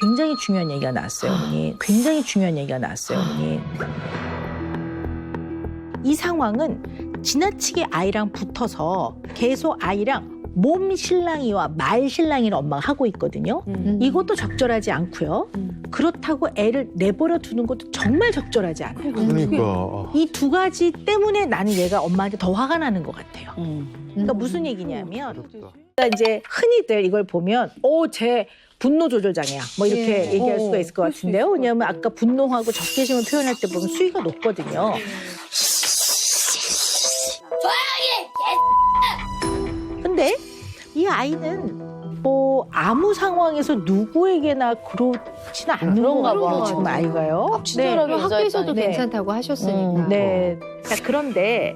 굉장히 중요한 얘기가 나왔어요, 어머니. 굉장히 중요한 얘기가 나왔어요, 어머니. 이 상황은 지나치게 아이랑 붙어서 계속 아이랑 몸 신랑이와 말 신랑이를 엄마가 하고 있거든요. 이것도 적절하지 않고요. 그렇다고 애를 내버려 두는 것도 정말 적절하지 않아요. 그러니까. 이 두 가지 때문에 나는 얘가 엄마한테 더 화가 나는 것 같아요. 그러니까 무슨 얘기냐면 그러니까 이제 흔히들 이걸 보면 쟤 분노 조절 장애야. 뭐 이렇게 얘기할 수가 있을 것 같은데요. 왜냐하면 아까 분노하고 적개심을 표현할 때 보면 수위가 높거든요. 근데 이 아이는 뭐 아무 상황에서 누구에게나 그렇지는 않는 그런가 것 같아요. 봐. 지금 아이가요. 친절하게 학교에서도 네. 괜찮다고 하셨으니까. 네. 자, 그런데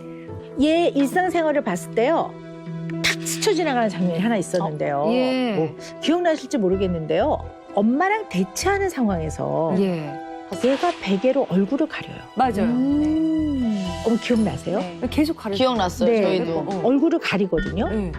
얘 일상생활을 봤을 때요. 탁 스쳐 지나가는 장면이 하나 있었는데요. 예. 기억나실지 모르겠는데요. 엄마랑 대치하는 상황에서 예. 얘가 베개로 얼굴을 가려요. 맞아요. 어머 기억나세요? 네. 계속 가르쳐. 기억났어요, 네. 저희도. 얼굴을 가리거든요. 네.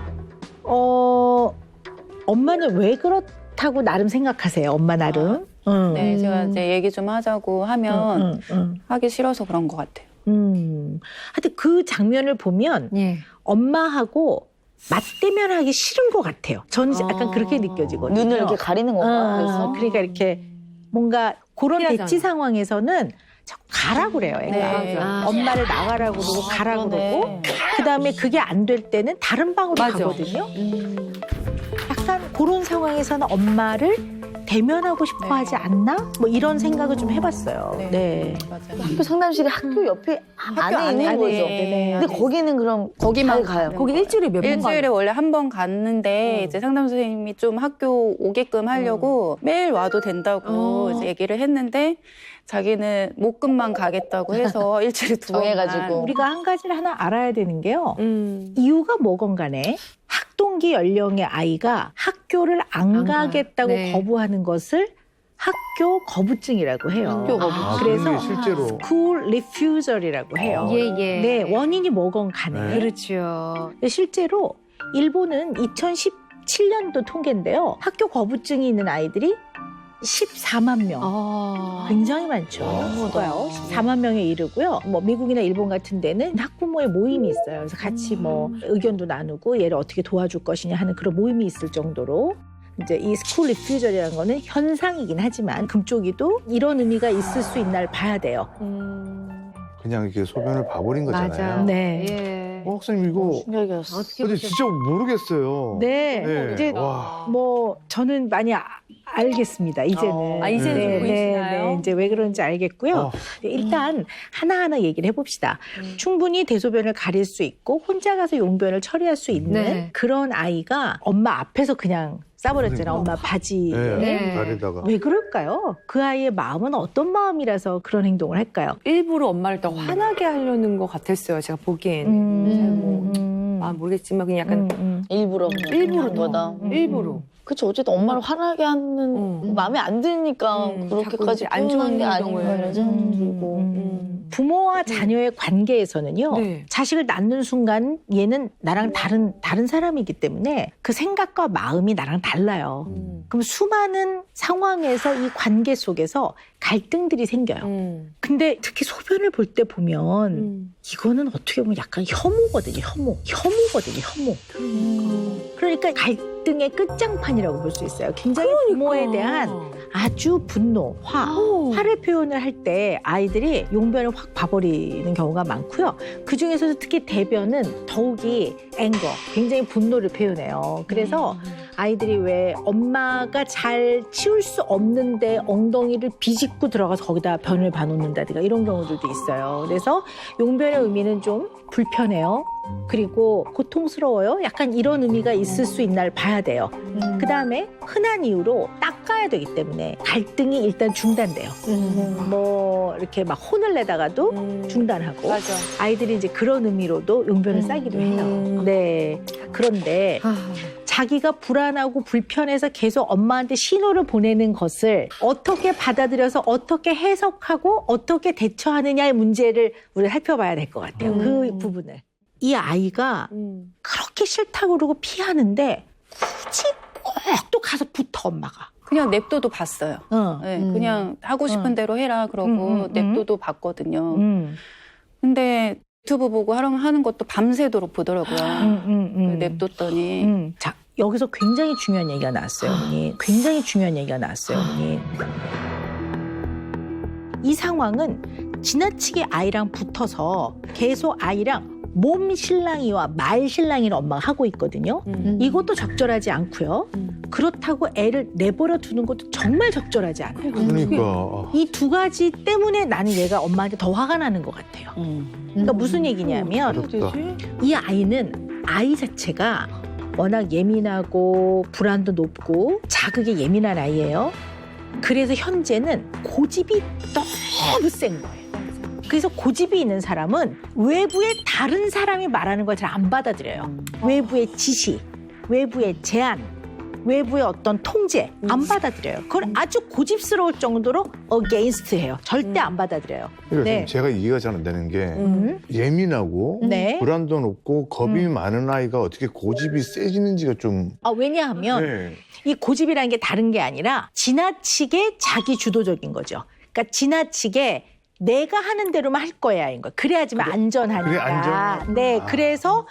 엄마는 왜 그렇다고 나름 생각하세요? 엄마 나름. 네, 제가 이제 얘기 좀 하자고 하면 하기 싫어서 그런 것 같아요. 하여튼 그 장면을 보면 예. 엄마하고 맞대면하기 싫은 것 같아요. 저는 약간 그렇게 느껴지거든요. 눈을 이렇게 가리는 건가? 그래서 그러니까 이렇게 뭔가 그런 피하잖아. 대치 상황에서는 자꾸 가라고 그래요. 애가. 네. 엄마를 나가라고 그러고 가라고 그러고 그다음에 그게 안 될 때는 다른 방으로 맞아. 가거든요. 약간 그런 상황에서는 엄마를 대면하고 싶어 하지 않나? 뭐 이런 생각을 좀 해봤어요. 네. 네. 맞아요. 학교 상담실이 학교 옆에 안에 안에 있는 거죠. 네. 근데 거기는 그럼 거기만 잘 가요. 거기 일주일에 몇 번 일주일에 가요? 원래 한 번 갔는데 이제 상담 선생님이 좀 학교 오게끔 하려고 매일 와도 된다고 이제 얘기를 했는데 자기는 목금만 가겠다고 해서 일주일에 두 번. 정해가지고. 우리가 한 가지를 하나 알아야 되는 게요. 이유가 뭐건 간에 학동기 연령의 아이가 학교를 안 가겠다고 네. 거부하는 것을 학교 거부증이라고 해요. 학교 거부증. 그래서 실제로. school refusal이라고 해요. 예, 예. 네, 원인이 뭐건 간에. 네. 그렇죠. 근데 실제로 일본은 2017년도 통계인데요. 학교 거부증이 있는 아이들이 14만 명. 굉장히 많죠. 수가요. 14만 명에 이르고요. 뭐 미국이나 일본 같은 데는 학부모의 모임이 있어요. 그래서 같이 뭐 의견도 나누고 얘를 어떻게 도와줄 것이냐 하는 그런 모임이 있을 정도로 이제 이 스쿨 리퓨저리라는 거는 현상이긴 하지만 금쪽이도 이런 의미가 있을 수 있나를 봐야 돼요. 그냥 이렇게 소변을 봐버린 거잖아요. 맞아요. 네. 예. 학생님 이거 충격이었어. 근데 진짜 모르겠어요. 네. 네. 이제 와. 뭐 저는 많이 알겠습니다. 이제는. 아, 이제는 좀 보이시나요? 이제 왜 그런지 알겠고요. 일단 하나하나 얘기를 해봅시다. 충분히 대소변을 가릴 수 있고 혼자 가서 용변을 처리할 수 있는 네. 그런 아이가 엄마 앞에서 그냥 싸버렸잖아요. 엄마 바지에. 네. 네. 다리다가. 왜 그럴까요? 그 아이의 마음은 어떤 마음이라서 그런 행동을 할까요? 일부러 엄마를 더 화나게 하려는 것 같았어요. 제가 보기에는. 모르겠지만 그냥 약간 일부러. 일부러 거다. 일부러. 그쵸. 어쨌든 엄마를 화나게 하는 마음에 안 드니까 그렇게까지 자꾸 안 표현한 좋은 게 아닌가 경우에. 이런 생각도 들고. 부모와 자녀의 관계에서는요. 네. 자식을 낳는 순간 얘는 나랑 다른 사람이기 때문에 그 생각과 마음이 나랑 달라요. 그럼 수많은 상황에서 이 관계 속에서 갈등들이 생겨요. 근데 특히 소변을 볼 때 보면 이거는 어떻게 보면 약간 혐오거든요. 혐오거든요. 그러니까 갈등의 끝장판이라고 볼 수 있어요. 굉장히 부모에 대한 아주 분노, 화를 표현을 할 때 아이들이 용변을 확 봐버리는 경우가 많고요. 그중에서도 특히 대변은 더욱이 앵거, 굉장히 분노를 표현해요. 그래서 아이들이 왜 엄마가 잘 치울 수 없는데 엉덩이를 비집고 들어가서 거기다 변을 봐놓는다든가 이런 경우들도 있어요. 그래서 용변의 의미는 좀 불편해요. 그리고 고통스러워요. 약간 이런 의미가 있을 수 있나를 봐야 돼요. 그다음에 흔한 이유로 닦아야 되기 때문에 갈등이 일단 중단돼요. 뭐 이렇게 막 혼을 내다가도 중단하고 맞아. 아이들이 이제 그런 의미로도 용변을 싸기도 해요. 네. 그런데 자기가 불안하고 불편해서 계속 엄마한테 신호를 보내는 것을 어떻게 받아들여서 어떻게 해석하고 어떻게 대처하느냐의 문제를 우리가 살펴봐야 될 것 같아요. 그 부분을. 이 아이가 그렇게 싫다고 그러고 피하는데 굳이 꼭 또 가서 붙어 엄마가. 그냥 냅둬도 봤어요. 네, 그냥 하고 싶은 대로 해라 그러고 냅둬도 봤거든요. 근데 유튜브 보고 하는 것도 밤새도록 보더라고요. 냅뒀더니. 자, 여기서 굉장히 중요한 얘기가 나왔어요, 어머니. 굉장히 중요한 얘기가 나왔어요, 어머니. 이 상황은 지나치게 아이랑 붙어서 계속 아이랑 몸 신랑이와 말 신랑이를 엄마가 하고 있거든요. 이것도 적절하지 않고요. 그렇다고 애를 내버려 두는 것도 정말 적절하지 않아요. 그러니까. 이 두 가지 때문에 나는 얘가 엄마한테 더 화가 나는 것 같아요. 그러니까 무슨 얘기냐면 어렵다. 이 아이는 아이 자체가 워낙 예민하고 불안도 높고 자극에 예민한 아이예요. 그래서 현재는 고집이 너무 센 거예요. 그래서 고집이 있는 사람은 외부의 다른 사람이 말하는 걸 잘 안 받아들여요. 외부의 지시, 외부의 제안, 외부의 어떤 통제 안 받아들여요. 그걸 아주 고집스러울 정도로 against해요. 절대 안 받아들여요. 그러니까 네. 제가 이해가 잘 안 되는 게 예민하고 네. 불안도 높고 겁이 많은 아이가 어떻게 고집이 세지는지가 좀. 왜냐하면 네. 이 고집이라는 게 다른 게 아니라 지나치게 자기 주도적인 거죠. 그러니까 지나치게 내가 하는 대로만 할 거야인 거야. 그래야지만 안전하니까. 그래, 안전. 네, 그래서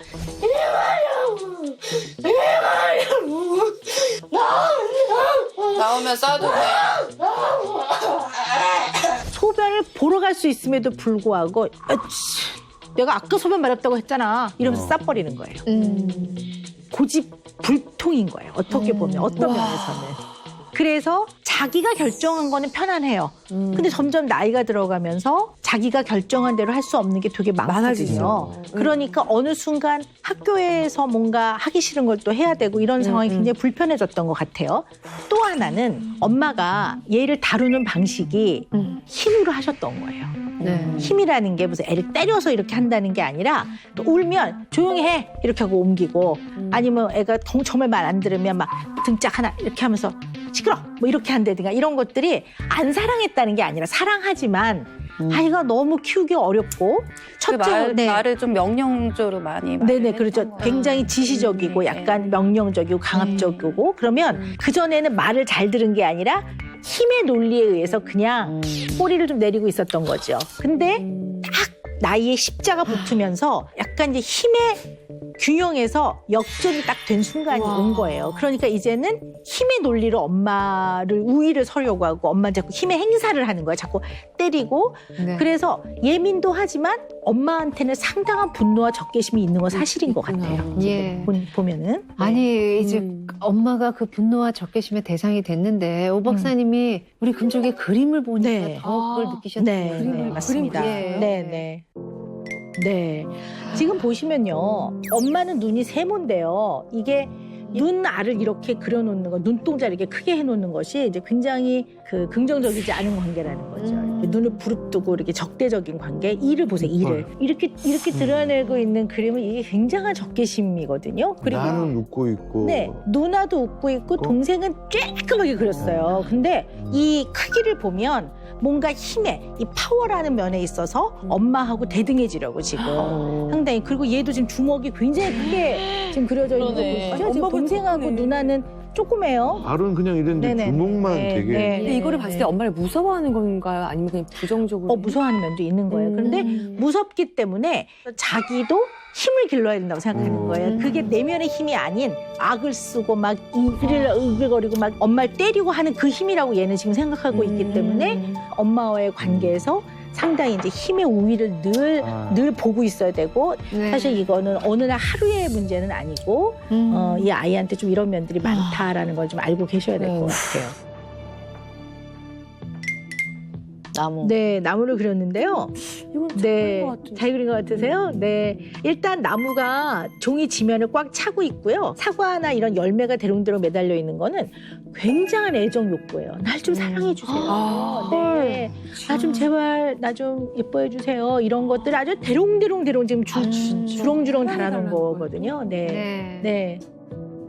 나오면 싸도 돼. 소변을 보러 갈 수 있음에도 불구하고 내가 아까 소변 마렵다고 했잖아. 이러면서 싸버리는 거예요. 고집 불통인 거예요. 어떻게 보면 어떤 면에서는. 그래서 자기가 결정한 거는 편안해요. 근데 점점 나이가 들어가면서 자기가 결정한 대로 할 수 없는 게 되게 많거든요. 많아지죠. 그러니까 어느 순간 학교에서 뭔가 하기 싫은 걸 또 해야 되고 이런 상황이 굉장히 불편해졌던 것 같아요. 또 하나는 엄마가 얘를 다루는 방식이 힘으로 하셨던 거예요. 힘이라는 게 무슨 애를 때려서 이렇게 한다는 게 아니라 또 울면 조용히 해 이렇게 하고 옮기고 아니면 애가 정말 말 안 들으면 막 등짝 하나 이렇게 하면서 시끄러 뭐 이렇게 한다든가 이런 것들이 안 사랑했다는 게 아니라 사랑하지만 아이가 너무 키우기 어렵고 첫째 말을 좀 명령적으로 많이 네네 그렇죠. 굉장히 지시적이고 약간 명령적이고 강압적이고 그러면 그전에는 말을 잘 들은 게 아니라 힘의 논리에 의해서 그냥 꼬리를 좀 내리고 있었던 거죠. 근데 딱 나이에 십자가 붙으면서 약간 이제 힘의 균형에서 역전이 딱 된 순간이 온 거예요. 그러니까 이제는 힘의 논리로 엄마를 우위를 서려고 하고 엄마는 자꾸 힘의 행사를 하는 거예요. 자꾸 때리고. 네. 그래서 예민도 하지만 엄마한테는 상당한 분노와 적개심이 있는 건 사실인 것 같아요. 예. 보면은. 아니 이제 엄마가 그 분노와 적개심의 대상이 됐는데 오 박사님이 우리 금쪽의 그림을 보니까 네. 더 그걸 느끼셨던 네, 거예요. 네, 맞습니다. 예. 네. 지금 보시면요. 엄마는 눈이 세모인데요. 이게 눈알을 이렇게 그려놓는 거, 눈동자 이렇게 크게 해놓는 것이 이제 굉장히 그 긍정적이지 않은 관계라는 거죠. 이렇게 눈을 부릅뜨고 이렇게 적대적인 관계. 이를 보세요, 이를. 이렇게 드러내고 있는 그림은 이게 굉장한 적개심이거든요. 그리고 나는 웃고 있고. 네, 누나도 웃고 있고 동생은 쬐끔하게 그렸어요. 근데 이 크기를 보면 뭔가 힘에 이 파워라는 면에 있어서 엄마하고 대등해지려고 지금 상당히 그리고 얘도 지금 주먹이 굉장히 크게 지금 그려져 있는 거 보시죠? 지금 동생하고 누나는 조그매요. 발은 그냥 이랬는데 네네. 주먹만 네, 되게. 네. 근데 이거를 봤을 때 엄마를 무서워하는 건가요? 아니면 그냥 부정적으로? 무서워하는 면도 있는 거예요. 그런데 무섭기 때문에 자기도 힘을 길러야 된다고 생각하는 거예요. 그게 내면의 힘이 아닌 악을 쓰고 막 으글거리고 막 엄마를 때리고 하는 그 힘이라고 얘는 지금 생각하고 있기 때문에 엄마와의 관계에서 상당히 이제 힘의 우위를 늘 보고 있어야 되고 네. 사실 이거는 어느 날 하루의 문제는 아니고 이 아이한테 좀 이런 면들이 많다라는 걸 좀 알고 계셔야 될 것 같아요. 나무. 네, 나무를 그렸는데요. 이건 네, 것 같은데. 잘 그린 것 같으세요? 네. 일단 나무가 종이 지면을 꽉 차고 있고요. 사과나 이런 열매가 대롱대롱 매달려 있는 거는 굉장한 애정 욕구예요. 날 좀 사랑해 주세요. 네. 나 좀 제발 나 좀 예뻐해 주세요. 이런 것들 아주 대롱대롱 지금 주렁주렁 달아놓은 거거든요. 네. 네.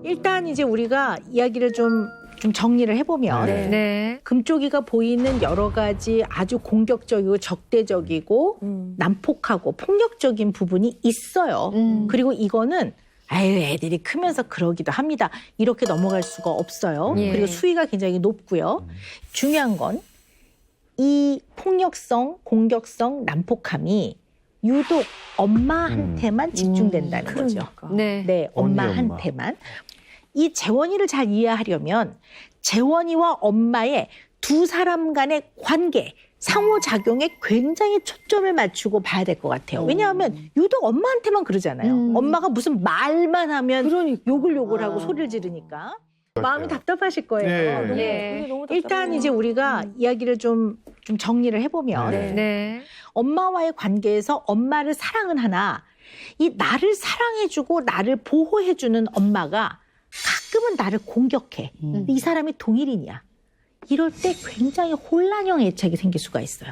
일단 이제 우리가 이야기를 좀 정리를 해보면 네. 네. 금쪽이가 보이는 여러 가지 아주 공격적이고 적대적이고 난폭하고 폭력적인 부분이 있어요. 그리고 이거는 아유, 애들이 크면서 그러기도 합니다. 이렇게 넘어갈 수가 없어요. 예. 그리고 수위가 굉장히 높고요. 중요한 건 이 폭력성, 공격성, 난폭함이 유독 엄마한테만 집중된다는 거죠. 그러니까. 네. 네, 언니, 엄마한테만. 이 재원이를 잘 이해하려면 재원이와 엄마의 두 사람 간의 관계, 상호작용에 굉장히 초점을 맞추고 봐야 될 것 같아요. 왜냐하면 유독 엄마한테만 그러잖아요. 엄마가 무슨 말만 하면 그러니까. 욕을 하고 소리를 지르니까. 마음이 답답하실 거예요. 네. 네. 이게 너무 일단 답답해요. 이제 우리가 이야기를 좀 정리를 해보면 네. 네. 엄마와의 관계에서 엄마를 사랑은 하나 이 나를 사랑해주고 나를 보호해주는 엄마가 가끔은 나를 공격해. 근데 이 사람이 동일인이야. 이럴 때 굉장히 혼란형 애착이 생길 수가 있어요.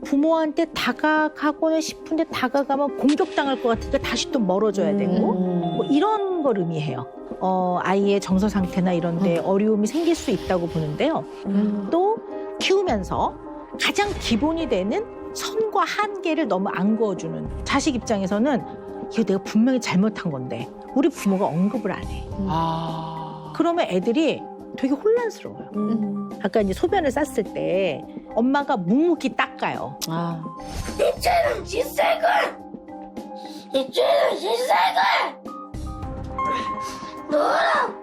부모한테 다가가고는 싶은데 다가가면 공격당할 것 같으니까 다시 또 멀어져야 되고 뭐 이런 걸 의미해요. 아이의 정서 상태나 이런 데 어려움이 생길 수 있다고 보는데요. 또 키우면서 가장 기본이 되는 선과 한계를 너무 안 그어주는 자식 입장에서는 이거 내가 분명히 잘못한 건데 우리 부모가 언급을 안 해. 그러면 애들이 되게 혼란스러워요. 아까 이제 소변을 쌌을 때 엄마가 묵묵히 닦아요. 이제는 질색을! 이제는 질색을! 너랑!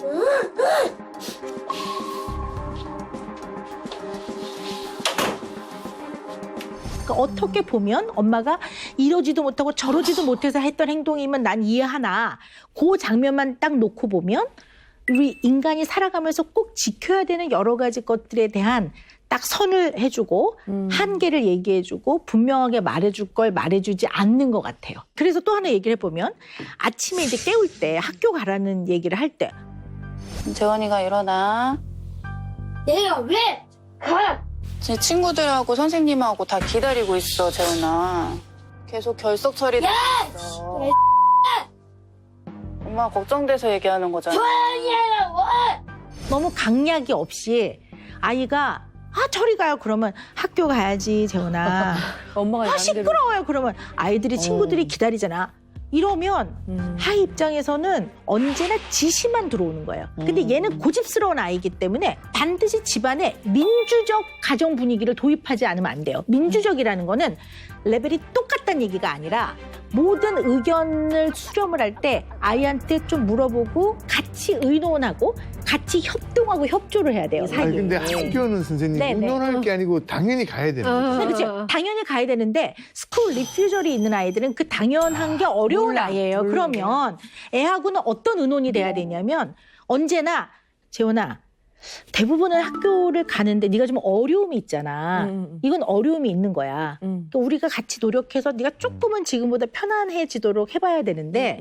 그러니까 어떻게 보면 엄마가 이러지도 못하고 저러지도 못해서 했던 행동이면 난 이해하나 그 장면만 딱 놓고 보면 우리 인간이 살아가면서 꼭 지켜야 되는 여러 가지 것들에 대한 딱 선을 해주고 한계를 얘기해주고 분명하게 말해줄 걸 말해주지 않는 것 같아요. 그래서 또 하나 얘기를 해보면 아침에 이제 깨울 때 학교 가라는 얘기를 할 때 재원이가 일어나. 내가 왜 가? 제 친구들하고 선생님하고 다 기다리고 있어, 재원아. 계속 결석 처리돼 있어. 엄마 걱정돼서 얘기하는 거잖아. 너무 강약이 없이 아이가 저리 가요 그러면 학교 가야지 재훈아. 엄마가 시끄러워요 그러면 아이들이 친구들이 기다리잖아. 이러면 아이 입장에서는 언제나 지시만 들어오는 거예요. 근데 얘는 고집스러운 아이이기 때문에 반드시 집안에 민주적 가정 분위기를 도입하지 않으면 안 돼요. 민주적이라는 거는 레벨이 똑같다는 얘기가 아니라 모든 의견을 수렴을 할 때 아이한테 좀 물어보고 같이 의논하고 같이 협동하고 협조를 해야 돼요. 아니 근데 학교는 선생님 네, 네. 의논할 게 아니고 당연히 가야 되는 거죠. 네, 그렇죠. 당연히 가야 되는데 스쿨 리퓨저리 있는 아이들은 그 당연한 게 어려운 아이예요. 그러면 애하고는 어떤 의논이 돼야 되냐면 언제나 재원아 대부분은 학교를 가는데 네가 좀 어려움이 있잖아. 이건 어려움이 있는 거야. 그러니까 우리가 같이 노력해서 네가 조금은 지금보다 편안해지도록 해봐야 되는데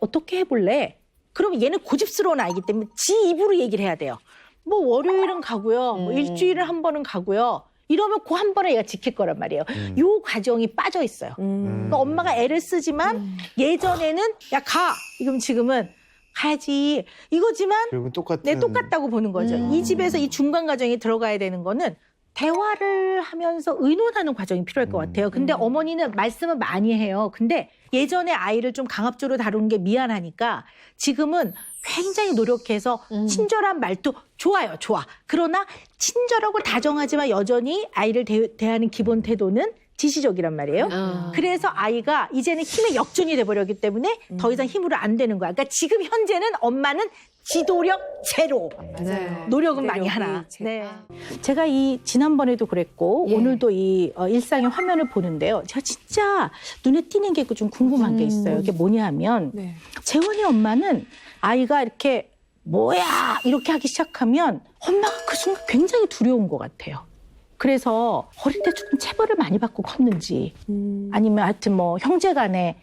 어떻게 해볼래? 그러면 얘는 고집스러운 아이기 때문에 지 입으로 얘기를 해야 돼요. 뭐 월요일은 가고요. 뭐 일주일에 한 번은 가고요. 이러면 그 한 번에 얘가 지킬 거란 말이에요. 요 과정이 빠져 있어요. 그러니까 엄마가 애를 쓰지만 예전에는 야 가! 그럼 지금은 가야지 이거지만 결국은 똑같은. 네, 똑같다고 보는 거죠. 이 집에서 이 중간 과정이 들어가야 되는 거는 대화를 하면서 의논하는 과정이 필요할 것 같아요. 근데 어머니는 말씀을 많이 해요. 근데 예전에 아이를 좀 강압적으로 다루는 게 미안하니까 지금은 굉장히 노력해서 친절한 말도 좋아요. 좋아. 그러나 친절하고 다정하지만 여전히 아이를 대하는 기본 태도는 지시적이란 말이에요. 그래서 아이가 이제는 힘의 역전이 돼버렸기 때문에 더 이상 힘으로 안 되는 거야. 그러니까 지금 현재는 엄마는 지도력 제로. 맞아요. 노력은 많이 하나. 네. 제가 이 지난번에도 그랬고 오늘도 이 일상의 화면을 보는데요. 제가 진짜 눈에 띄는 게 좀 궁금한 게 있어요. 이게 뭐냐 하면 재원이 엄마는 아이가 이렇게 뭐야 이렇게 하기 시작하면 엄마가 그 순간 굉장히 두려운 것 같아요. 그래서 어릴 때 좀 체벌을 많이 받고 컸는지 아니면 하여튼 뭐 형제 간에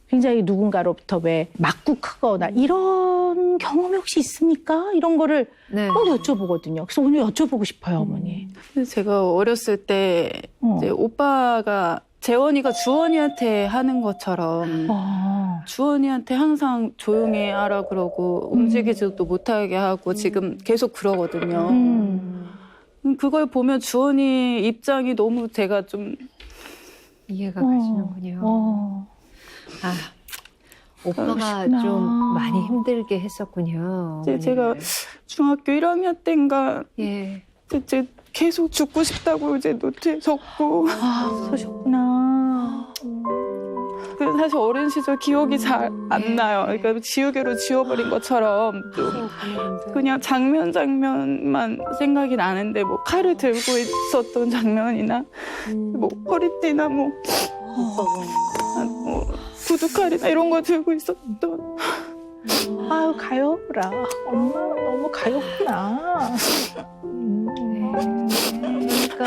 굉장히 누군가로부터 왜 맞고 크거나 이런 경험이 혹시 있습니까? 이런 거를 네. 여쭤보거든요. 그래서 오늘 여쭤보고 싶어요, 어머니. 제가 어렸을 때 이제 오빠가 재원이가 주원이한테 하는 것처럼 주원이한테 항상 조용히 하라 그러고 움직이지도 못하게 하고 지금 계속 그러거든요. 그걸 보면 주원이 입장이 너무 제가 좀 이해가 가시는군요. 오빠가 그러시구나. 좀 많이 힘들게 했었군요. 이제 제가 중학교 1학년 때인가 예. 이제 계속 죽고 싶다고 이제 노트에 적고 그러셨구나. 그래서 사실 어린 시절 기억이 잘 안 나요. 그러니까 지우개로 지워버린 것처럼 좀 그냥 장면만 생각이 나는데 뭐 칼을 들고 있었던 장면이나 뭐 허리띠나 뭐 구두칼이나 이런 거 들고 있었던. 아유, 가엾구나. 엄마가 너무 가엾구나. 그러니까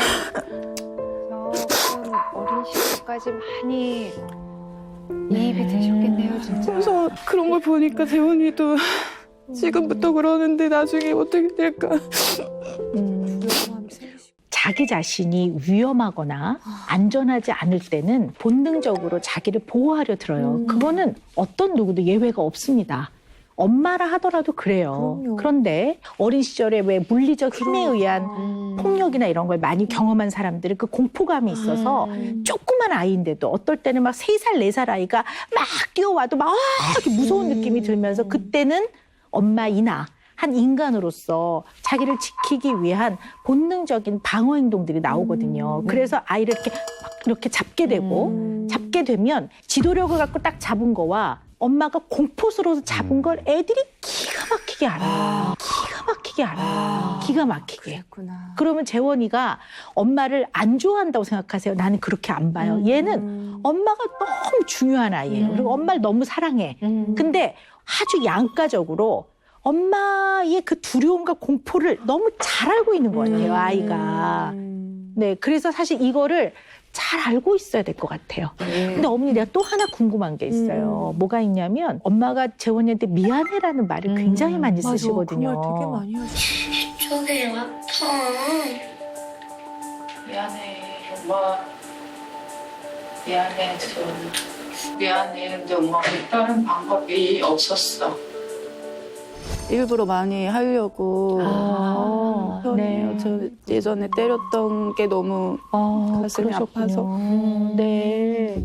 조금 어린 시절까지 많이 이입이 되셨겠네요, 진짜. 그래서 그런 걸 보니까 재원이도 지금부터 그러는데 나중에 어떻게 될까. 자기 자신이 위험하거나 안전하지 않을 때는 본능적으로 자기를 보호하려 들어요. 그거는 어떤 누구도 예외가 없습니다. 엄마라 하더라도 그래요. 그럼요. 그런데 어린 시절에 왜 물리적 힘에 의한 폭력이나 이런 걸 많이 경험한 사람들은 그 공포감이 있어서 조그만 아이인데도 어떨 때는 막 3살, 4살 아이가 막 뛰어와도 막 이렇게 무서운 느낌이 들면서 그때는 엄마이나 한 인간으로서 자기를 지키기 위한 본능적인 방어 행동들이 나오거든요. 그래서 아이를 이렇게 막 이렇게 잡게 되고 잡게 되면 지도력을 갖고 딱 잡은 거와 엄마가 공포스러워서 잡은 걸 애들이 기가 막히게 알아요. 기가 막히게 알아요. 기가 막히게. 그랬구나. 그러면 재원이가 엄마를 안 좋아한다고 생각하세요? 나는 그렇게 안 봐요. 얘는 엄마가 너무 중요한 아이예요. 그리고 엄마를 너무 사랑해. 근데 아주 양가적으로 엄마의 그 두려움과 공포를 너무 잘 알고 있는 것 같아요, 아이가. 네, 그래서 사실 이거를 잘 알고 있어야 될 것 같아요. 근데 어머니 내가 또 하나 궁금한 게 있어요. 뭐가 있냐면 엄마가 재원이한테 미안해라는 말을 굉장히 많이 쓰시거든요. 그 말 되게 많이 하죠. 저게 아파. 미안해, 엄마. 미안해, 재원이. 미안해, 근데 엄마가 다른 방법이 없었어. 일부러 많이 하려고 편해요. 네. 저 예전에 때렸던 게 너무 가슴이 아파서. 네.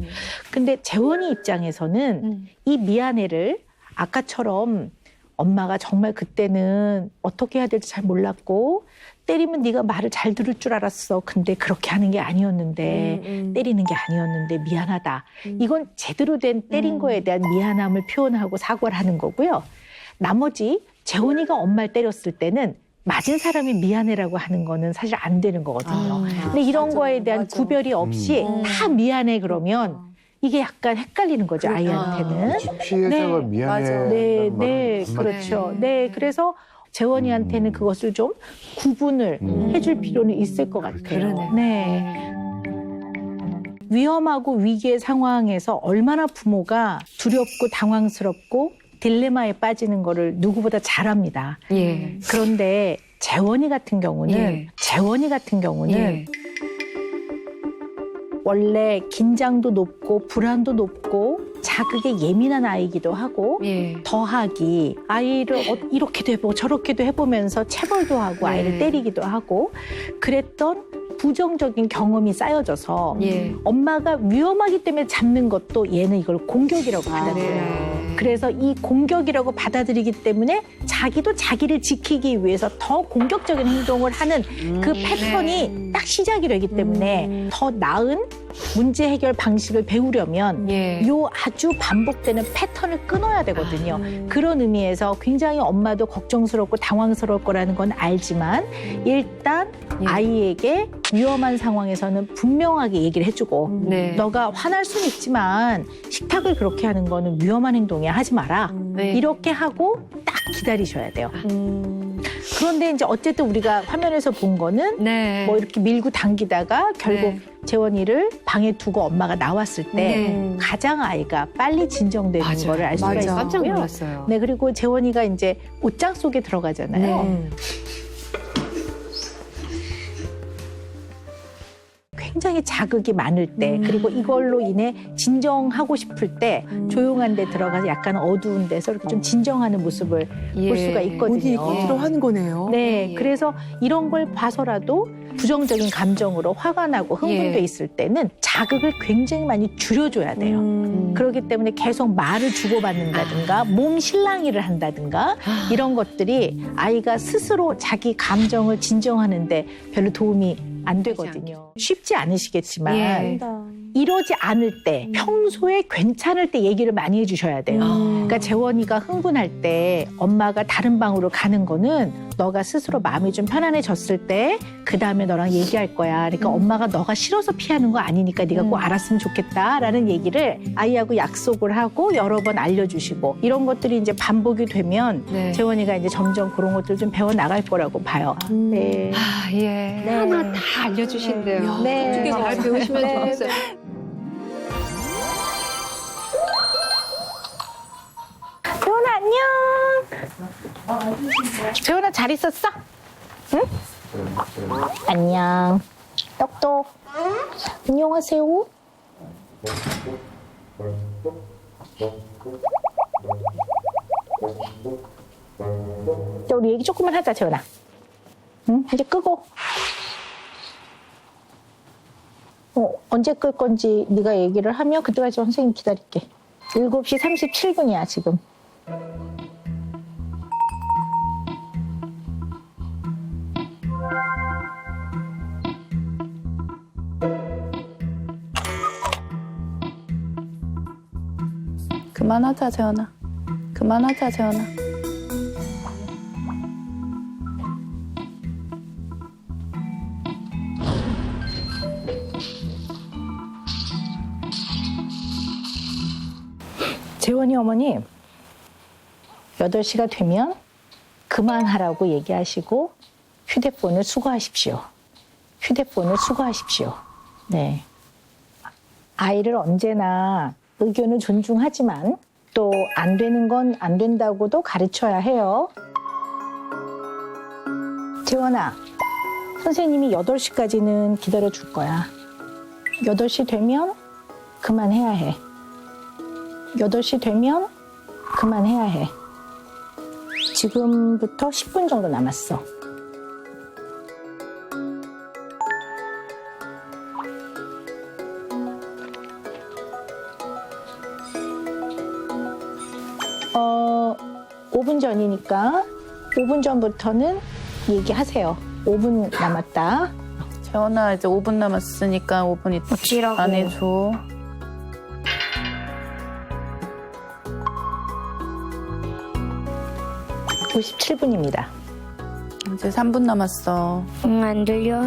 근데 재원이 입장에서는 이 미안해를 아까처럼 엄마가 정말 그때는 어떻게 해야 될지 잘 몰랐고 때리면 네가 말을 잘 들을 줄 알았어. 근데 그렇게 하는 게 아니었는데 때리는 게 아니었는데 미안하다. 이건 제대로 된 때린 거에 대한 미안함을 표현하고 사과를 하는 거고요. 나머지 재원이가 엄마를 때렸을 때는 맞은 사람이 미안해라고 하는 거는 사실 안 되는 거거든요. 근데 이런 거에 대한 구별이 없이 다 미안해 그러면 이게 약간 헷갈리는 거죠, 아이한테는. 피해자가 네. 미안해. 네, 네, 그렇죠. 네, 그래서 재원이한테는 그것을 좀 구분을 해줄 필요는 있을 것 같아요. 그러네요. 네. 위험하고 위기의 상황에서 얼마나 부모가 두렵고 당황스럽고 딜레마에 빠지는 거를 누구보다 잘합니다. 예. 그런데 재원이 같은 경우는 예. 원래 긴장도 높고 불안도 높고 자극에 예민한 아이기도 하고 예. 더하기 아이를 이렇게도 해보고 저렇게도 해보면서 체벌도 하고 아이를 때리기도 하고 그랬던 부정적인 경험이 쌓여져서 예. 엄마가 위험하기 때문에 잡는 것도 얘는 이걸 공격이라고 받아들여요. 그래서 이 공격이라고 받아들이기 때문에 자기도 자기를 지키기 위해서 더 공격적인 행동을 하는 그 패턴이 딱 시작이 되기 때문에 더 나은 문제 해결 방식을 배우려면 예. 요 아주 반복되는 패턴을 끊어야 되거든요. 그런 의미에서 굉장히 엄마도 걱정스럽고 당황스러울 거라는 건 알지만 일단 예. 아이에게 위험한 상황에서는 분명하게 얘기를 해주고 네. 너가 화날 수는 있지만 식탁을 그렇게 하는 거는 위험한 행동이야. 하지 마라. 네. 이렇게 하고 딱 기다리셔야 돼요. 그런데 이제 어쨌든 우리가 화면에서 본 거는 네. 뭐 이렇게 밀고 당기다가 결국 네. 재원이를 방에 두고 엄마가 나왔을 때 네. 가장 아이가 빨리 진정되는 맞아요. 거를 알 수가 맞아. 있고요. 깜짝 놀랐어요. 네, 그리고 재원이가 이제 옷장 속에 들어가잖아요. 굉장히 자극이 많을 때 그리고 이걸로 인해 진정하고 싶을 때 조용한 데 들어가서 약간 어두운 데서 이렇게 좀 진정하는 모습을 볼 수가 있거든요. 어디 들어하는 거네요. 네, 그래서 이런 걸 봐서라도 부정적인 감정으로 화가 나고 흥분돼 예. 있을 때는 자극을 굉장히 많이 줄여줘야 돼요. 그렇기 때문에 계속 말을 주고받는다든가 몸 실랑이를 한다든가 이런 것들이 아이가 스스로 자기 감정을 진정하는데 별로 도움이 안 되거든요. 쉽지 않으시겠지만 예. 이러지 않을 때 평소에 괜찮을 때 얘기를 많이 해주셔야 돼요. 그러니까 재원이가 흥분할 때 엄마가 다른 방으로 가는 거는 너가 스스로 마음이 좀 편안해졌을 때 그 다음에 너랑 얘기할 거야. 그러니까 엄마가 너가 싫어서 피하는 거 아니니까 네가 꼭 알았으면 좋겠다라는 얘기를 아이하고 약속을 하고 여러 번 알려주시고 이런 것들이 이제 반복이 되면 네. 재원이가 이제 점점 그런 것들 좀 배워 나갈 거라고 봐요. 네. 아, 예. 네. 하나 다 알려주신대요. 네. 어떻게 잘 배우시면 네. 좋겠어요. 재원아 안녕. 재원아 잘 있었어? 응? 안녕. 똑똑. 안녕하세요. 자, 우리 얘기 조금만 하자, 재원아. 응? 이제 끄고. 언제 끌 건지 네가 얘기를 하면 그때까지 선생님 기다릴게. 7시 37분이야, 지금. 그만하자 재현아. 그만하자 재현아. 재원이 어머니 8시가 되면 그만하라고 얘기하시고 휴대폰을 수거하십시오. 휴대폰을 수거하십시오. 네. 아이를 언제나 의견을 존중하지만 또 안 되는 건 안 된다고도 가르쳐야 해요. 재원아, 선생님이 8시까지는 기다려 줄 거야. 8시 되면 그만해야 해. 8시 되면 그만해야 해. 지금부터 10분 정도 남았어. 어, 5분 전이니까 5분 전부터는 얘기하세요. 5분 남았다. 재현아 이제 5분 남았으니까 5분 어찌라고. 안 해줘. 오 57분입니다. 이제 3분 남았어. 응, 안 들려.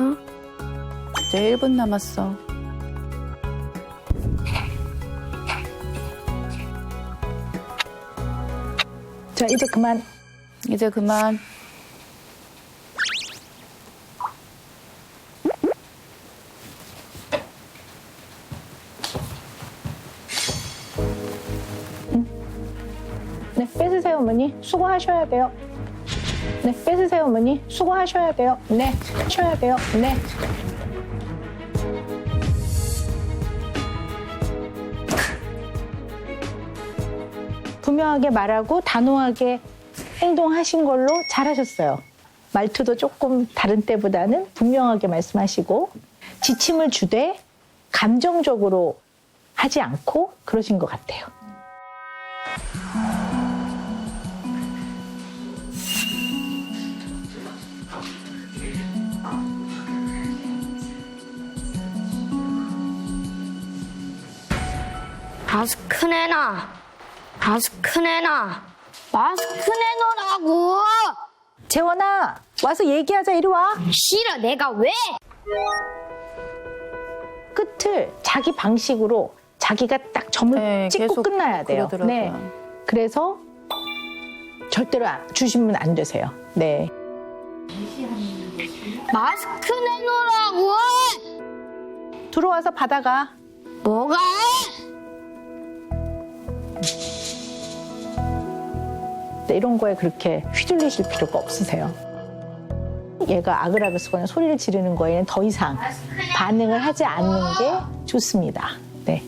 이제 1분 남았어. 자, 이제 그만. 이제 그만. 네, 뺏으세요, 어머니. 수고하셔야 돼요. 네, 뺏으세요, 어머니. 수고하셔야 돼요. 네, 하셔야 돼요. 네. 분명하게 말하고 단호하게 행동하신 걸로 잘하셨어요. 말투도 조금 다른 때보다는 분명하게 말씀하시고 지침을 주되 감정적으로 하지 않고 그러신 것 같아요. 마스크 내놔. 마스크 내놔. 마스크 내놓으라고. 재원아, 와서 얘기하자. 이리 와. 싫어, 내가 왜? 끝을 자기 방식으로 자기가 딱 점을 네, 찍고 계속 끝나야 돼요. 그러더라고요. 네. 그래서 절대로 주시면 안 되세요. 네. 마스크 내놓으라고. 들어와서 받아가. 뭐가? 네, 이런 거에 그렇게 휘둘리실 필요가 없으세요. 얘가 아글아글 쓰거나 소리를 지르는 거에는 더 이상 반응을 하지 않는 게 좋습니다. 네.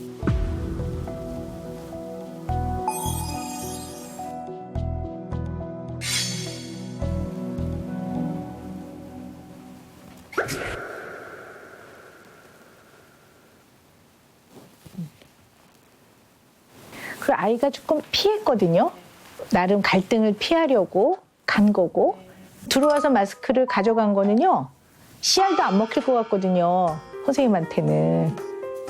그 아이가 조금 피했거든요. 나름 갈등을 피하려고 간 거고 들어와서 마스크를 가져간 거는요. 씨알도 안 먹힐 것 같거든요. 선생님한테는.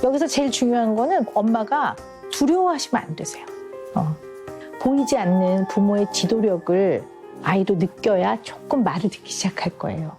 여기서 제일 중요한 거는 엄마가 두려워하시면 안 되세요. 보이지 않는 부모의 지도력을 아이도 느껴야 조금 말을 듣기 시작할 거예요.